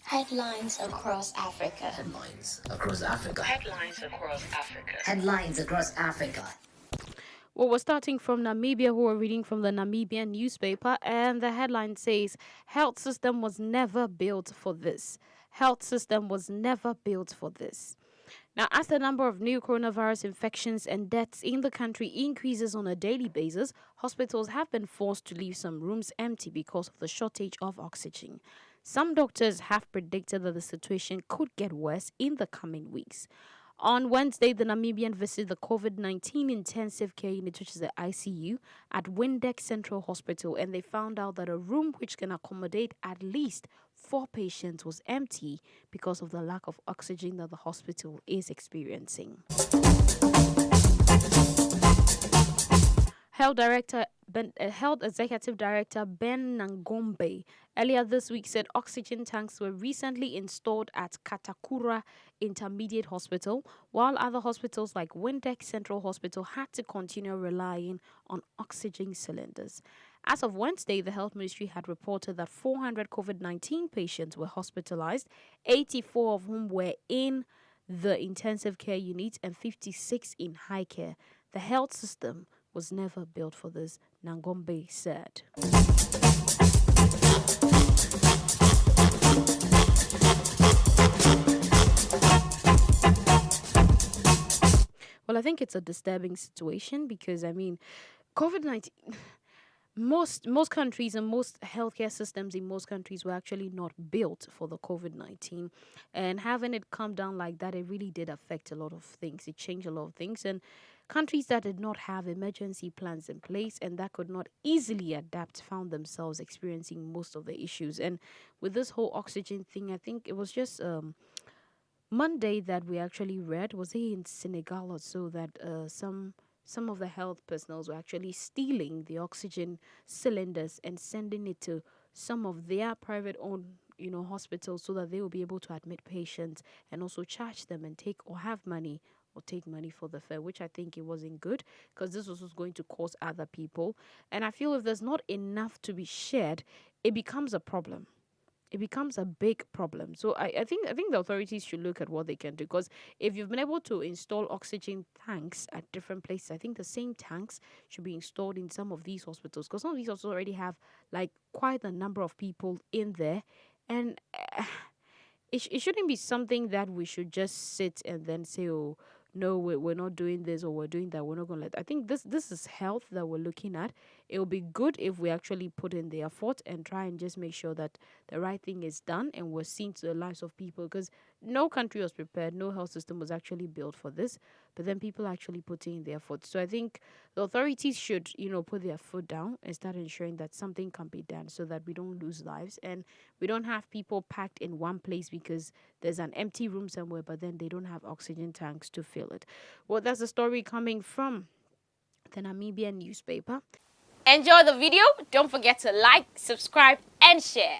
Headlines across Africa. Headlines across Africa. Headlines across Africa. Headlines across Africa. Well, we're starting from Namibia, who are reading from the Namibian newspaper, and the headline says, "Health system was never built for this. Health system was never built for this." Now, as the number of new coronavirus infections and deaths in the country increases on a daily basis, hospitals have been forced to leave some rooms empty because of the shortage of oxygen. Some doctors have predicted that the situation could get worse in the coming weeks. On Wednesday, the Namibian visited the COVID-19 intensive care unit, which is the ICU, at Windhoek Central Hospital, and they found out that a room which can accommodate at least 4 patients was empty because of the lack of oxygen that the hospital is experiencing. Health Executive Director Ben Nangombe earlier this week said oxygen tanks were recently installed at Katakura Intermediate Hospital, while other hospitals like Windhoek Central Hospital had to continue relying on oxygen cylinders. As of Wednesday, the Health Ministry had reported that 400 COVID-19 patients were hospitalized, 84 of whom were in the intensive care unit and 56 in high care. The health system was never built for this, Nangombe said. Well, I think it's a disturbing situation because, COVID-19... Most countries and most healthcare systems in most countries were actually not built for the COVID-19, and having it come down like that, it really did affect a lot of things. It changed a lot of things, and countries that did not have emergency plans in place and that could not easily adapt found themselves experiencing most of the issues. And with this whole oxygen thing, I think it was just Monday that we actually read, was it in Senegal or so, that some of the health personnel were actually stealing the oxygen cylinders and sending it to some of their private owned hospitals so that they will be able to admit patients and also charge them and take money for the fare, which I think it wasn't good because this was going to cause other people. And I feel if there's not enough to be shared, it becomes a problem. It becomes a big problem. So I think the authorities should look at what they can do, because if you've been able to install oxygen tanks at different places, I think the same tanks should be installed in some of these hospitals, because some of these hospitals already have like quite a number of people in there, and it shouldn't be something that we should just sit and then say, oh no, we're not doing this or we're doing that. We're not going to let. I think this is health that we're looking at. It will be good if we actually put in the effort and try and just make sure that the right thing is done and we're seeing to the lives of people, because no country was prepared, no health system was actually built for this, but then people actually put in the effort. So I think the authorities should, put their foot down and start ensuring that something can be done so that we don't lose lives and we don't have people packed in one place because there's an empty room somewhere, but then they don't have oxygen tanks to fill it. Well, that's a story coming from the Namibian newspaper. Enjoy the video. Don't forget to like, subscribe, and share.